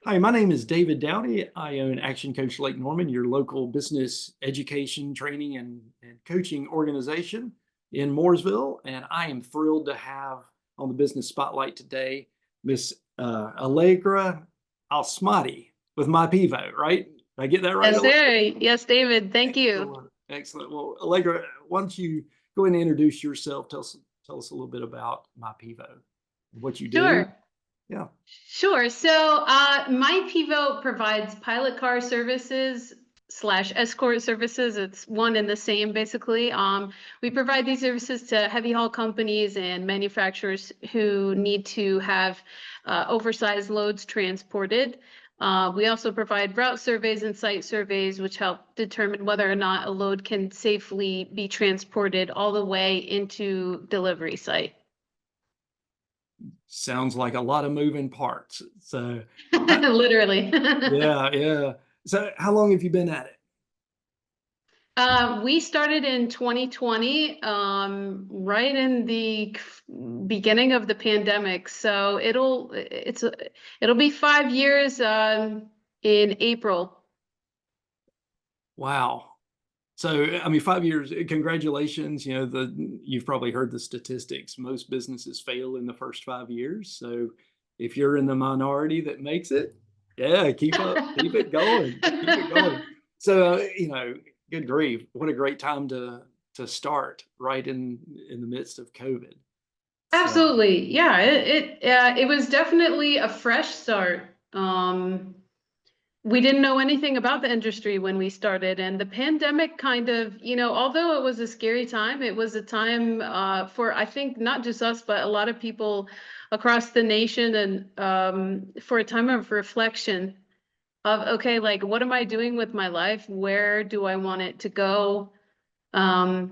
Hi, my name is David Dowdy. I own Action Coach Lake Norman, your local business education, training, and coaching organization in Mooresville. And I am thrilled to have on the business spotlight today Miss Allegra Smadi with my Pivo, right? Did I get that right, Yes, Allegra? sir. Yes, David. Thank you. Excellent. Excellent. Well, Allegra, why don't you go ahead and introduce yourself? Tell us a little bit about my Pivo, what you do. Sure. Yeah. Sure. My Pivo provides pilot car services slash escort services. It's one and the same, basically. We provide these services to heavy haul companies and manufacturers who need to have oversized loads transported. We also provide route surveys and site surveys, which help determine whether or not a load can safely be transported all the way into delivery site. Sounds like a lot of moving parts. So, Literally. yeah, yeah. So, how long have you been at it? We started in 2020, right in the beginning of the pandemic. So it'll be 5 years in April. Wow. So, I mean, 5 years, congratulations. You've probably heard the statistics. Most businesses fail in the first 5 years. So, if you're in the minority that makes it, yeah, keep up, keep it going, keep it going. So, good grief, what a great time to start right in the midst of COVID. So, Absolutely. Yeah, it was definitely a fresh start. We didn't know anything about the industry when we started, and the pandemic kind of, although it was a scary time, it was a time for, I think, not just us, but a lot of people across the nation, and for a time of reflection of, okay, like, what am I doing with my life? Where do I want it to go? Yeah.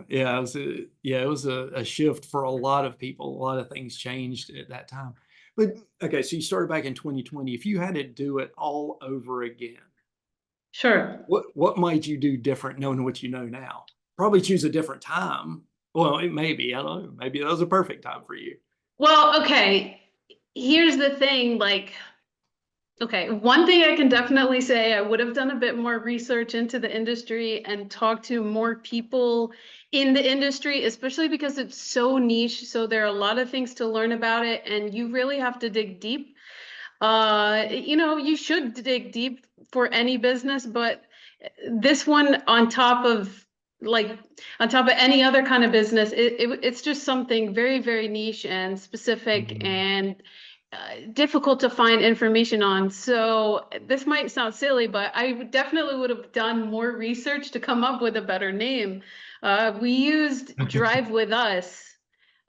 It was a shift for a lot of people. A lot of things changed at that time. But okay, so you started back in 2020. If you had to do it all over again, Sure. what might you do different knowing what you know now? Probably choose a different time. Well, it may be, I don't know. Maybe that was a perfect time for you. Well, okay. Here's the thing, like, okay, one thing I can definitely say, I would have done a bit more research into the industry and talked to more people in the industry, especially because it's so niche. So there are a lot of things to learn about it, and you really have to dig deep. You should dig deep for any business, but this one like on top of any other kind of business, it's just something very, very niche and specific Mhm. and difficult to find information on. So this might sound silly, but I definitely would have done more research to come up with a better name. We used Drive With Us.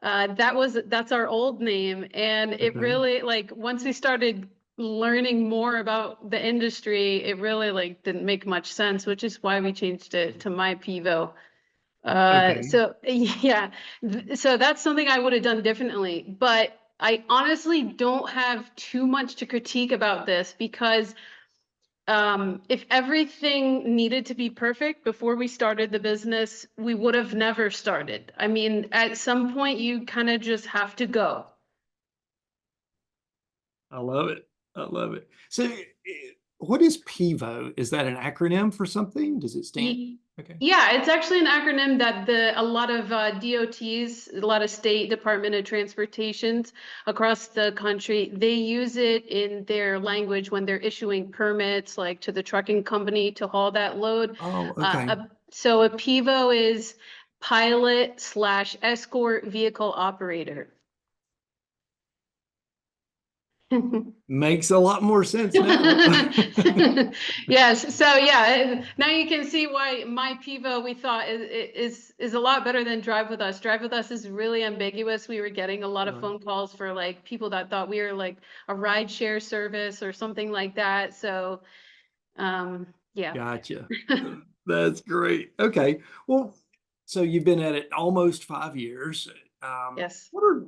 That's our old name, and it Okay. really, like, once we started learning more about the industry, it really, like, didn't make much sense, which is why we changed it to My Pivo. Okay. Yeah, so that's something I would have done differently, but I honestly don't have too much to critique about this because if everything needed to be perfect before we started the business, we would have never started. I mean, at some point, you kind of just have to go. I love it. I love it. So, what is PIVO? Is that an acronym for something? Does it stand? Ye- Okay. Yeah, it's actually an acronym that a lot of DOTs, a lot of state Department of Transportations across the country, they use it in their language when they're issuing permits, like to the trucking company to haul that load. Oh, okay. So a PIVO is pilot slash escort vehicle operator. Makes a lot more sense now. Yes, so yeah, now you can see why my Pivo we thought is a lot better than Drive With Us. Drive With Us is really ambiguous. We were getting a lot of Right. phone calls for like people that thought we were like a ride share service or something like that. So yeah. Gotcha. That's great. Okay. Well, so you've been at it almost 5 years. Yes. What are,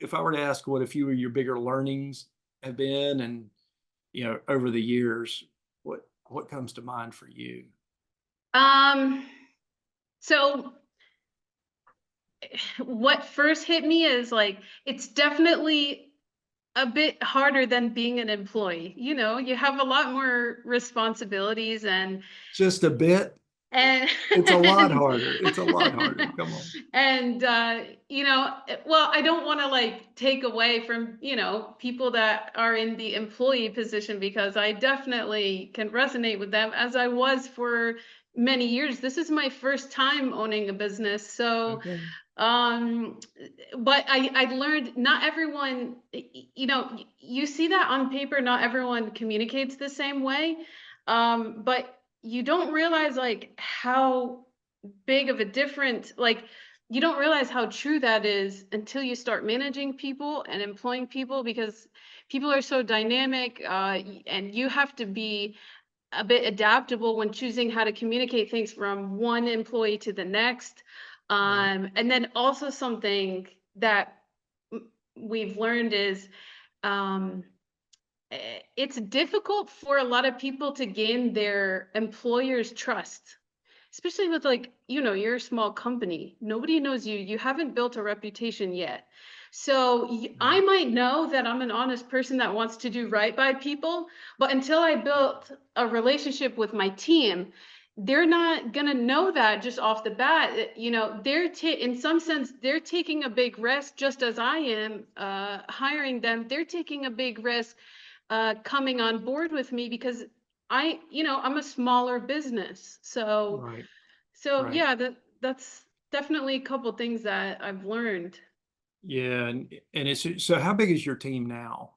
if I were to ask what a few of your bigger learnings have been and, over the years, what comes to mind for you? Um, so what first hit me is like it's definitely a bit harder than being an employee. You know, you have a lot more responsibilities Just a bit. and It's a lot harder. It's a lot harder. Come on. and you know, well, I don't want to like take away from, you know, people that are in the employee position, because I definitely can resonate with them, as I was for many years. This is my first time owning a business, so Okay. um but I learned not everyone, you know, you see that on paper, not everyone communicates the same way, but you don't realize like how big of a difference, like you don't realize how true that is until you start managing people and employing people, because people are so dynamic, and you have to be a bit adaptable when choosing how to communicate things from one employee to the next. Right. And then also something that we've learned is, um, it's difficult for a lot of people to gain their employer's trust, especially with, like, you know, you're a small company, nobody knows you, you haven't built a reputation yet. So I Right. might know that I'm an honest person that wants to do right by people, but until I built a relationship with my team, they're not going to know that just off the bat. You know, in some sense they're taking a big risk, just as I am hiring them. They're taking a big risk coming on board with me, because you know, I'm a smaller business. So Right. so Right. yeah, that's definitely a couple things that I've learned. Yeah. And it's so how big is your team now?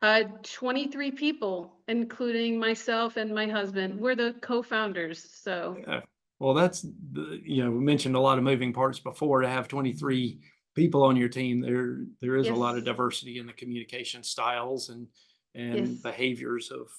23 people, including myself and my husband. We're the co-founders. So Yeah. Well, that's we mentioned a lot of moving parts before. To have 23 people on your team, there is a lot of yes, diversity in the communication styles and yes, behaviors of,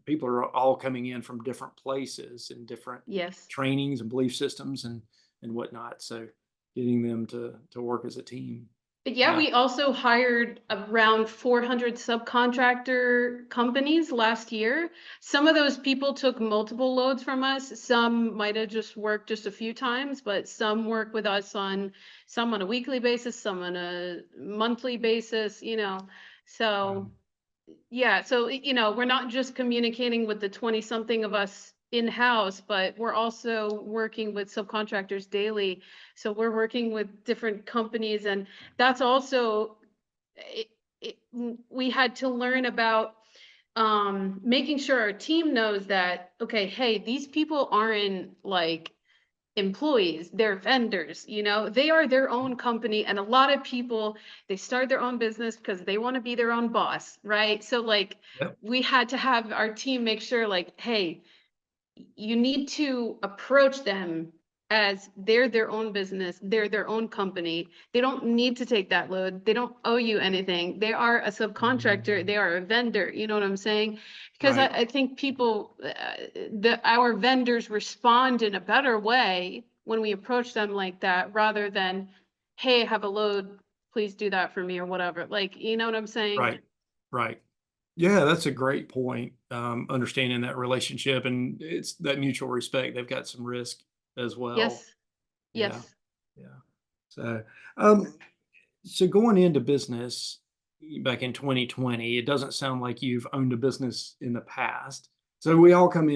people are all coming in from different places and different yes. trainings and belief systems and whatnot. So getting them to work as a team. But yeah, Yeah. we also hired around 400 subcontractor companies last year. Some of those people took multiple loads from us. Some might have just worked just a few times, but some work with us on some on a weekly basis, some on a monthly basis, you know. Wow. So yeah, so you know, we're not just communicating with the 20 something of us in-house, but we're also working with subcontractors daily. So we're working with different companies, and that's also it, we had to learn about making sure our team knows that, okay, hey, these people aren't like employees, they're vendors, you know, they are their own company. And a lot of people, they start their own business because they want to be their own boss, right? So like Yep. we had to have our team make sure, like, hey, you need to approach them as they're their own business, they're their own company. They don't need to take that load. They don't owe you anything. They are a subcontractor, they are a vendor. You know what I'm saying? Because Right. I think people, our vendors respond in a better way when we approach them like that, rather than, hey, I have a load, please do that for me or whatever. Like, you know what I'm saying? Right. Right. Yeah, that's a great point. Understanding that relationship and it's that mutual respect. They've got some risk as well. Yes, Yeah. yes. Yeah. So, um, so going into business back in 2020, it doesn't sound like you've owned a business in the past. So we all come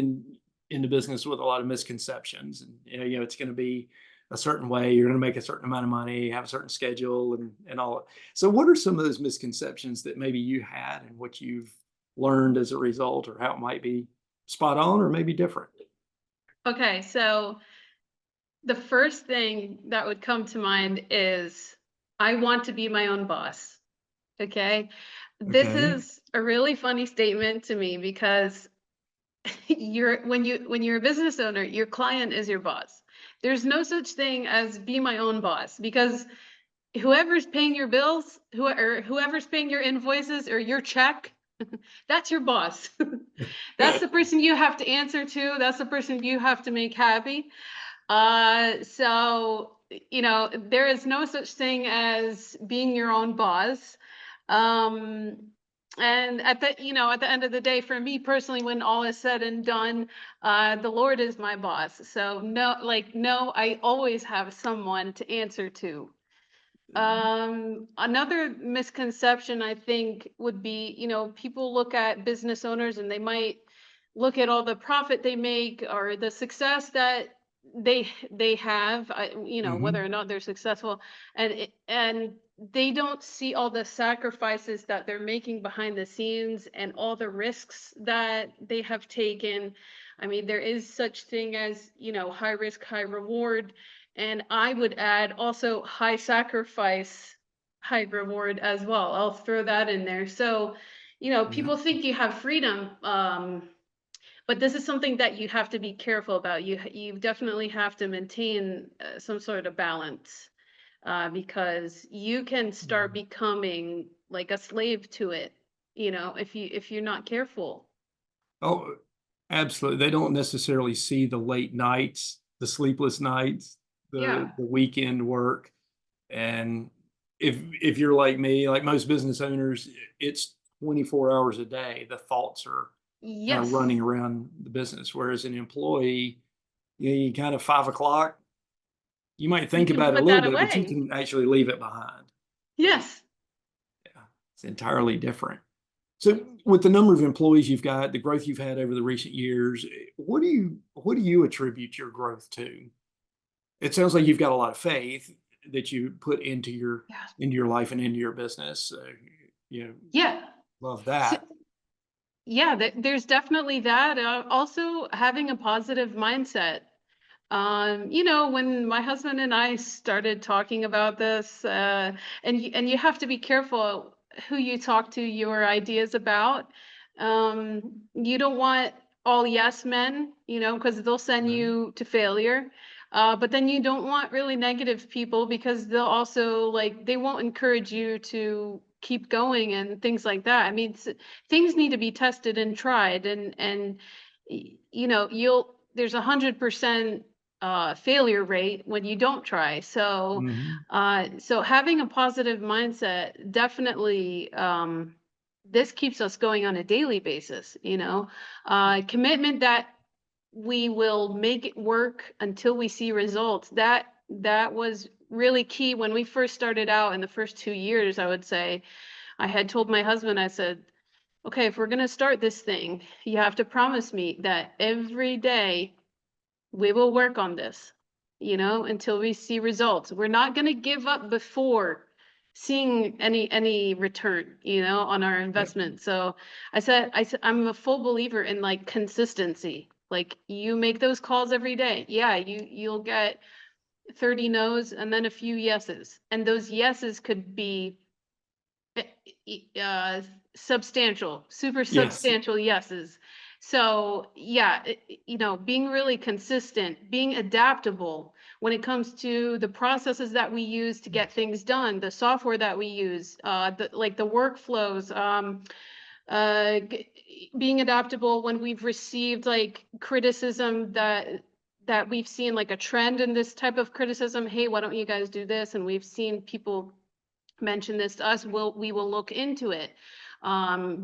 into business with a lot of misconceptions, and it's going to be a certain way. You're going to make a certain amount of money, have a certain schedule, and all. So, what are some of those misconceptions that maybe you had, and what you've learned as a result, or how it might be spot on, or maybe different? Okay, so the first thing that would come to mind is I want to be my own boss. Okay. This Okay. is a really funny statement to me, because when you're a business owner, your client is your boss. There's no such thing as be my own boss, because whoever's paying your bills, or whoever's paying your invoices or your check, that's your boss. That's the person you have to answer to. That's the person you have to make happy. So, you know, there is no such thing as being your own boss. Um, and at the end of the day, for me personally, when all is said and done, the Lord is my boss. So no, like, no, I always have someone to answer to. Another misconception I think would be, people look at business owners and they might look at all the profit they make or the success that they have, whether Mhm. or not they're successful, and they don't see all the sacrifices that they're making behind the scenes and all the risks that they have taken. I mean, there is such thing as, high risk, high reward, and I would add also high sacrifice, high reward as well. I'll throw that in there. So, Yeah. people think you have freedom, but this is something that you have to be careful about. You definitely have to maintain some sort of balance, because you can start Mhm. becoming like a slave to it, if you're not careful. Oh, absolutely. They don't necessarily see the late nights, the sleepless nights, Yeah. the weekend work. And if you're like me, like most business owners, it's 24 hours a day. The thoughts are kind of Yes. running around the business. Whereas an employee, you kind of 5 o'clock, you might You think can about it a put little that bit, but you away. can actually leave it behind. So Yes. yeah, it's entirely different. So with the number of employees you've got, the growth you've had over the recent years, what do you attribute your growth to? It sounds like you've got a lot of faith that you put Yeah. into your life and into your business. So, you know, Yeah. love So, that. yeah, there's definitely that. Also, having a positive mindset. When my husband and I started talking about this, and you have to be careful who you talk to your ideas about. You don't want all yes men, because they'll send Right. you to failure. But then you don't want really negative people because they'll also like they won't encourage you to keep going and things like that. I mean, things need to be tested and tried, and you'll there's 100% failure rate when you don't try. So, Mhm. so having a positive mindset definitely, this keeps us going on a daily basis. Commitment that we will make it work until we see results. That was really key when we first started out in the first 2 years. I would say I had told my husband, I said, "Okay, if we're gonna start this thing, you have to promise me that every day we will work on this, until we see results. We're not going to give up before seeing any return, on our Yep. investment." So I said, I'm a full believer in like consistency. Like you make those calls every day. Yeah, you'll get 30 no's and then a few yeses. And those yeses could be eh, uh, substantial, super Yes. substantial yeses. So yeah, being really consistent, being adaptable when it comes to the processes that we use to get things done, the software that we use, like the workflows, being adaptable when we've received like criticism that we've seen like a trend in this type of criticism. Hey, why don't you guys do this? And we've seen people mention this to us, we will look into it.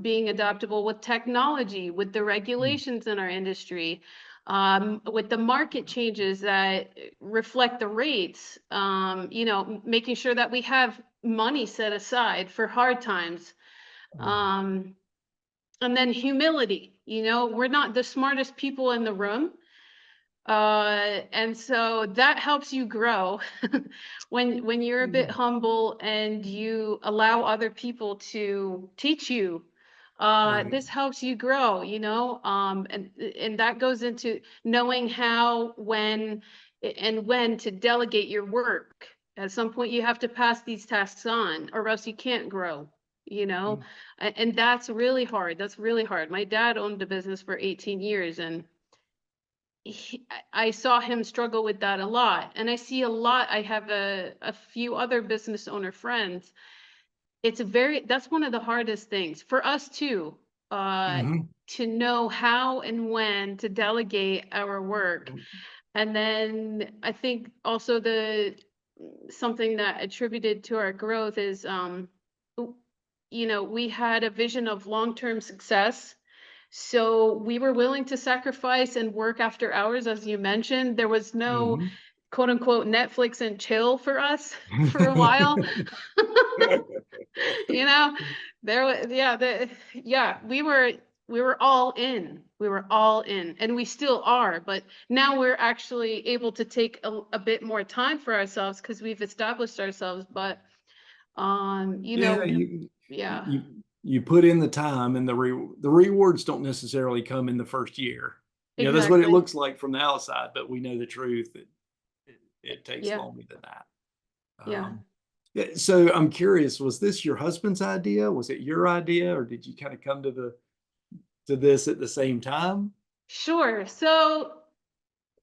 Being adaptable with technology, with the Mm. regulations in our industry, with the market changes that reflect the rates, making sure that we have money set aside for hard times. Um, Um, and then humility, we're not the smartest people in the room. And so that helps you grow when you're a bit mm, humble and you allow other people to teach you. right. This helps you grow, and that goes into knowing how, when to delegate your work. At some point, you have to pass these tasks on, or else you can't grow. Mm. And that's really hard. That's really hard. My dad owned a business for 18 years, and I saw him struggle with that a lot. And I see a lot. I have a few other business owner friends. That's one of the hardest things for us too, uh, Mhm. to know how and when to delegate our work. And then I think also something that attributed to our growth is, we had a vision of long-term success. So we were willing to sacrifice and work after hours, as you mentioned. There was no Mhm. quote unquote Netflix and chill for us for a while. You know, there was, yeah, we were all in. We were all in, and we still are, but now we're actually able to take a bit more time for ourselves because we've established ourselves. But you Yeah, know, yeah, you put in the time, and the rewards don't necessarily come in the first year. You know, that's what it exactly. looks like from the outside, but we know the truth. It takes Yeah, longer than that. yeah. Yeah, so I'm curious, was this your husband's idea? Was it your idea, or did you kind of come to this at the same time? Sure. So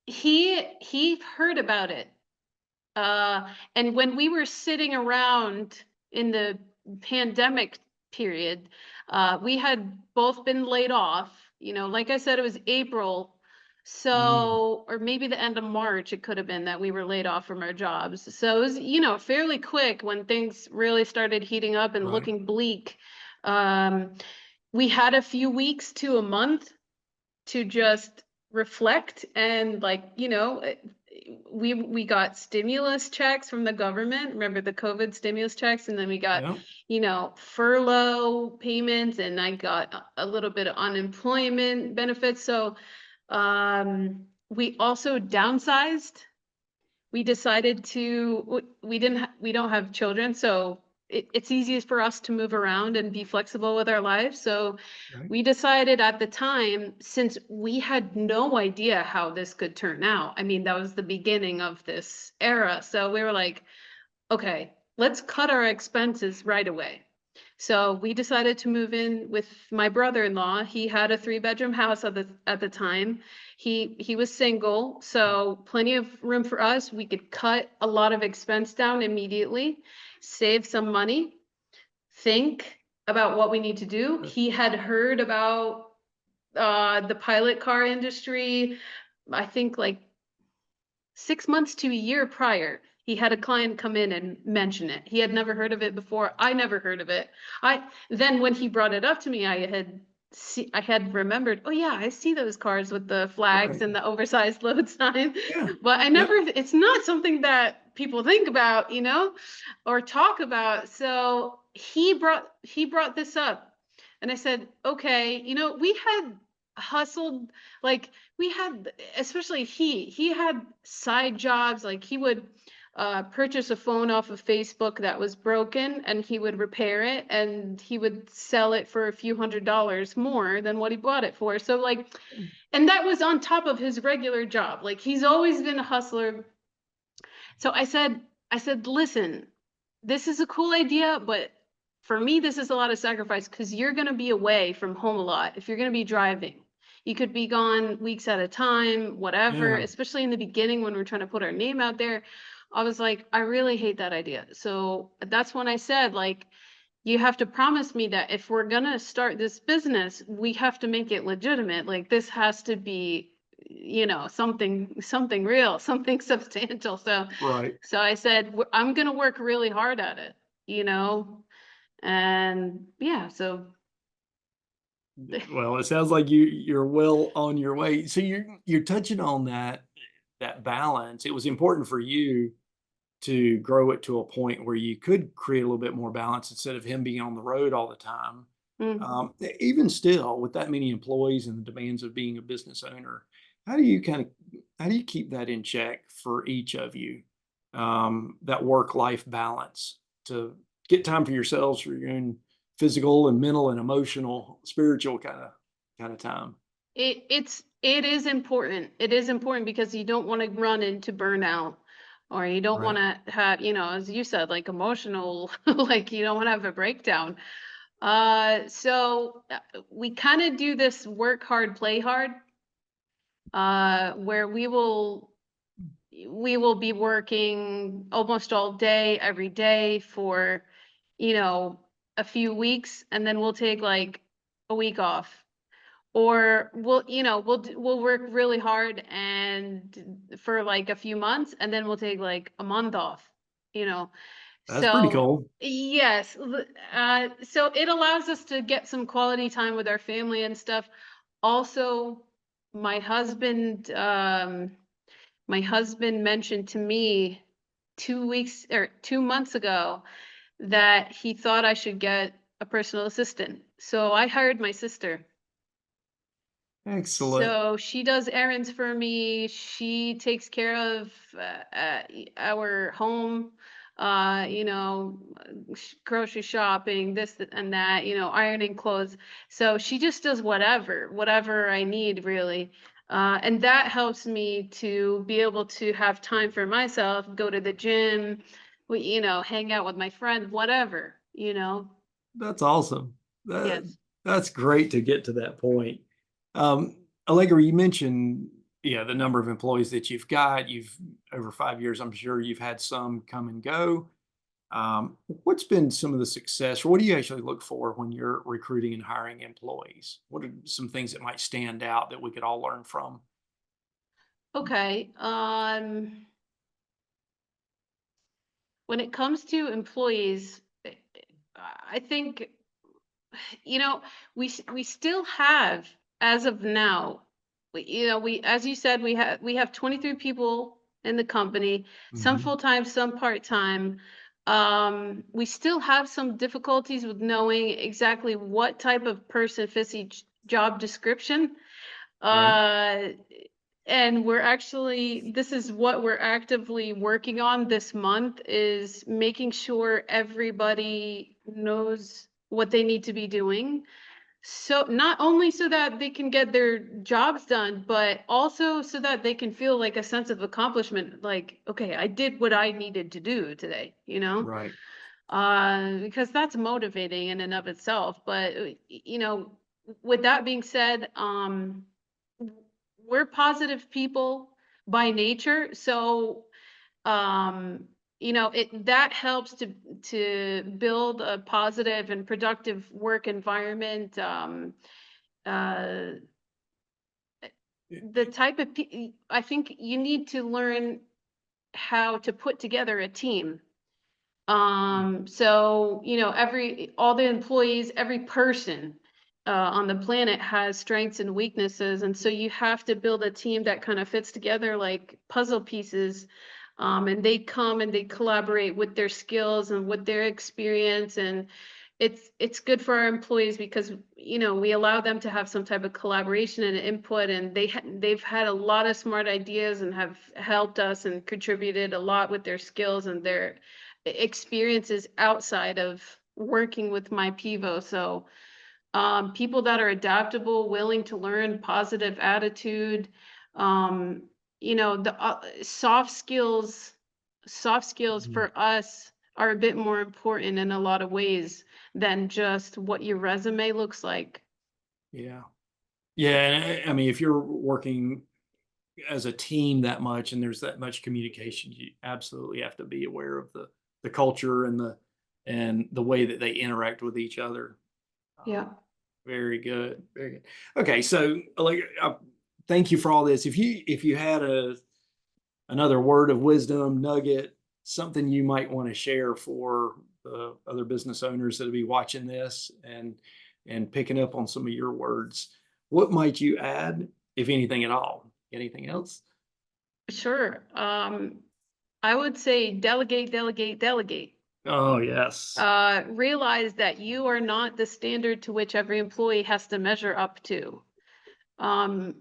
he heard about it. And when we were sitting around in the pandemic period, we had both been laid off. You know, like I said, it was April. Mm, So, or maybe the end of March, it could have been that we were laid off from our jobs. So it was, you know, fairly quick when things really started heating up and right. looking bleak. Um, we had a few weeks to a month to just reflect and, like, you know, we got stimulus checks from the government. Remember the COVID stimulus checks? And then we got, Yeah. you know, furlough payments, and I got a little bit of unemployment benefits. So we also downsized. We decided to, we don't have children, so it's easiest for us to move around and be flexible with our lives. So Right. we decided at the time, since we had no idea how this could turn out. I mean, that was the beginning of this era. So we were like, okay, let's cut our expenses right away. So we decided to move in with my brother-in-law. He had a three-bedroom house at the time. He was single, so plenty of room for us. We could cut a lot of expense down immediately, save some money, think about what we need to do. He had heard about the pilot car industry, I think like 6 months to a year prior. He had a client come in and mention it. He had never heard of it before. I never heard of it. Then when he brought it up to me, I had remembered, oh yeah, I see those cars with the flags Right. and the oversized load sign. Yeah. But I never, Yep. it's not something that people think about, you know, or talk about. So he brought this up. And I said, okay, you know, we had hustled, like, we had, especially he had side jobs. Like, he would purchase a phone off of Facebook that was broken, and he would repair it, and he would sell it for a few $100s more than what he bought it for. So, like, and that was on top of his regular job. Like, he's always been a hustler. So I said, listen, this is a cool idea, but for me, this is a lot of sacrifice because you're going to be away from home a lot if you're going to be driving. You could be gone weeks at a time, whatever, Yeah. especially in the beginning when we're trying to put our name out there. I was like, I really hate that idea. So that's when I said, like, you have to promise me that if we're going to start this business, we have to make it legitimate. Like, this has to be, you know, something real, something substantial. So Right. I said, I'm going to work really hard at it, you know? And yeah, so Well, it sounds like you're well on your way. So you're touching on that balance. It was important for you to grow it to a point where you could create a little bit more balance instead of him being on the road all the time. mm, Even still, with that many employees and the demands of being a business owner, how do you kind of how do you keep that in check for each of you? That work-life balance to get time for yourselves for your own physical and mental and emotional, spiritual kind of time. it is important. It is important because you don't want to run into burnout, or you don't want Right. to have, you know, as you said, like, emotional, like, you don't want to have a breakdown. So we kind of do this work hard, play hard, where we will be working almost all day, every day for, you know, a few weeks, and then we'll take like a week off. Or we'll work really hard and for like a few months, and then we'll take like a month off, you know. That's pretty So cool. yes, so it allows us to get some quality time with our family and stuff. Also, my husband, my husband mentioned to me 2 months ago that he thought I should get a personal assistant. So I hired my sister. Excellent. So she does errands for me. She takes care of our home, grocery shopping, and that, ironing clothes. So she just does whatever I need, really. And that helps me to be able to have time for myself, go to the gym, hang out with my friend, whatever. That's awesome. That Yes. that's great to get to that point. Um, Allegra, you mentioned, the number of employees that you've got. You've over 5 years, I'm sure you've had some come and go. What's been some of the success, or what do you actually look for when you're recruiting and hiring employees? What are some things that might stand out that we could all learn from? Okay. When it comes to employees, I think, you know, we still have, as of now, as you said, we have 23 people in the company, some Mhm. full-time, some part-time. We still have some difficulties with knowing exactly what type of person fits each job description. Right. Uh, and this is what we're actively working on this month, is making sure everybody knows what they need to be doing. So not only so that they can get their jobs done, but also so that they can feel like a sense of accomplishment, like, okay, I did what I needed to do today. Right. Because that's motivating in and of itself. But with that being said, we're positive people by nature, so it that helps to build a positive and productive work environment. Uh, the type of I think you need to learn how to put together a team. So, all the employees, every person on the planet has strengths and weaknesses. And so you have to build a team that kind of fits together like puzzle pieces. And they come and they collaborate with their skills and with their experience. And it's good for our employees because, we allow them to have some type of collaboration and input, and they've had a lot of smart ideas and have helped us and contributed a lot with their skills and their experiences outside of working with my pivo. So people that are adaptable, willing to learn, positive attitude, um, the soft skills Mhm. for us are a bit more important in a lot of ways than just what your resume looks like. Yeah. Yeah. And I mean, if you're working as a team that much and there's that much communication, you absolutely have to be aware of the culture and the way that they interact with each other. Yeah. Very good, very good. Okay, so like, thank you for all this. If you had another word of wisdom, nugget, something you might want to share for the other business owners that'll be watching this and picking up on some of your words, what might you add, if anything at all? Anything else? Sure. I would say delegate, delegate, delegate. Oh, yes. Realize that you are not the standard to which every employee has to measure up to.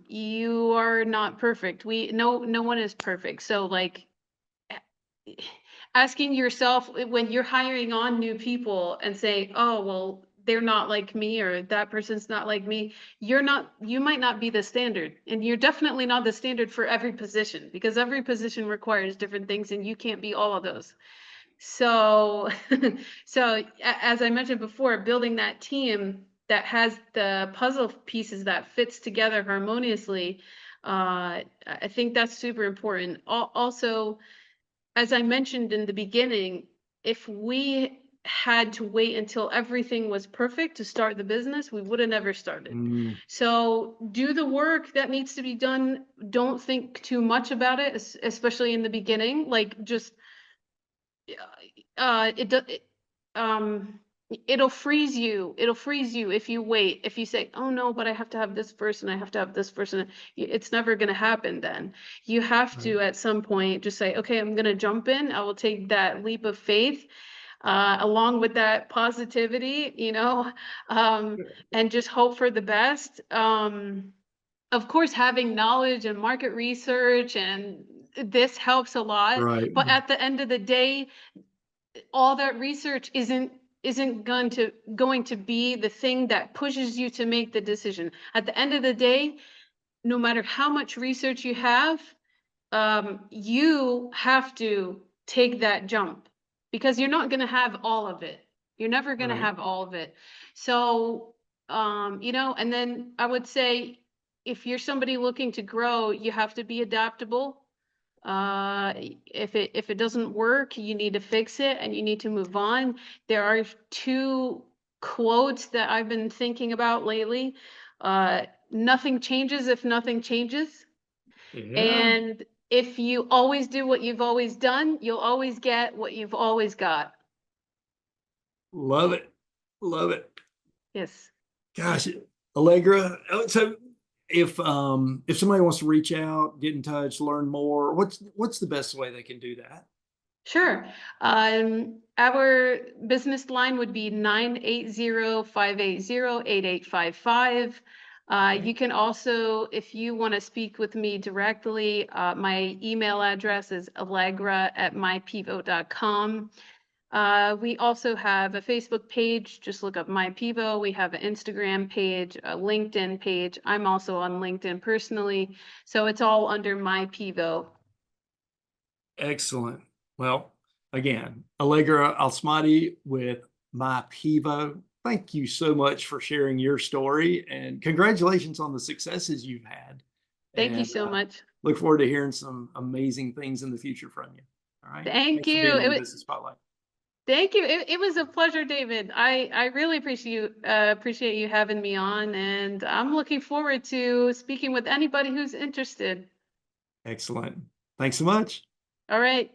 You are not perfect. No one is perfect. So like asking yourself when you're hiring on new people and say, oh, well, they're not like me, or that person's not like me. You might not be the standard, and you're definitely not the standard for every position, because every position requires different things and you can't be all of those. So, as I mentioned before, building that team that has the puzzle pieces that fits together harmoniously, I think that's super important. Also, as I mentioned in the beginning, if we had to wait until everything was perfect to start the business, we would have never started. Mm, So do the work that needs to be done. Don't think too much about it, especially in the beginning. Like just it does. It'll freeze you. It'll freeze you if you wait. If you say, "Oh no, but I have to have this person. I have to have this person." It's never going to happen then. You have Right. to at some point just say, "Okay, I'm going to jump in. I will take that leap of faith along with that positivity, um, and just hope for the best." Of course, having knowledge and market research and this helps a lot, Right. but at the end of the day, all that research isn't going to be the thing that pushes you to make the decision. At the end of the day, no matter how much research you have, you have to take that jump because you're not going to have all of it. You're never going to Right. have all of it. So, and then I would say if you're somebody looking to grow, you have to be adaptable. If it doesn't work, you need to fix it and you need to move on. There are two quotes that I've been thinking about lately. Nothing changes if nothing changes. Yeah. And if you always do what you've always done, you'll always get what you've always got. Love it. Love it. Yes. Gosh, Allegra. So if somebody wants to reach out, get in touch, learn more, what's the best way they can do that? Sure. Our business line would be 980-580-8855. Okay. You can also, if you want to speak with me directly, my email address is allegra@mypivo.com. We also have a Facebook page. Just look up My Pivo. We have an Instagram page, a LinkedIn page. I'm also on LinkedIn personally. So it's all under My Pivo. Excellent. Well, again, Allegra Smadi with My Pivo. Thank you so much for sharing your story and congratulations on the successes you've had. Thank you And so much. look forward to hearing some amazing things in the future from you. All right. Thank Thanks for you. being on the Business Spotlight. Thank you. It was a pleasure, David. I really appreciate you having me on, and I'm looking forward to speaking with anybody who's interested. Excellent. Thanks so much. All right.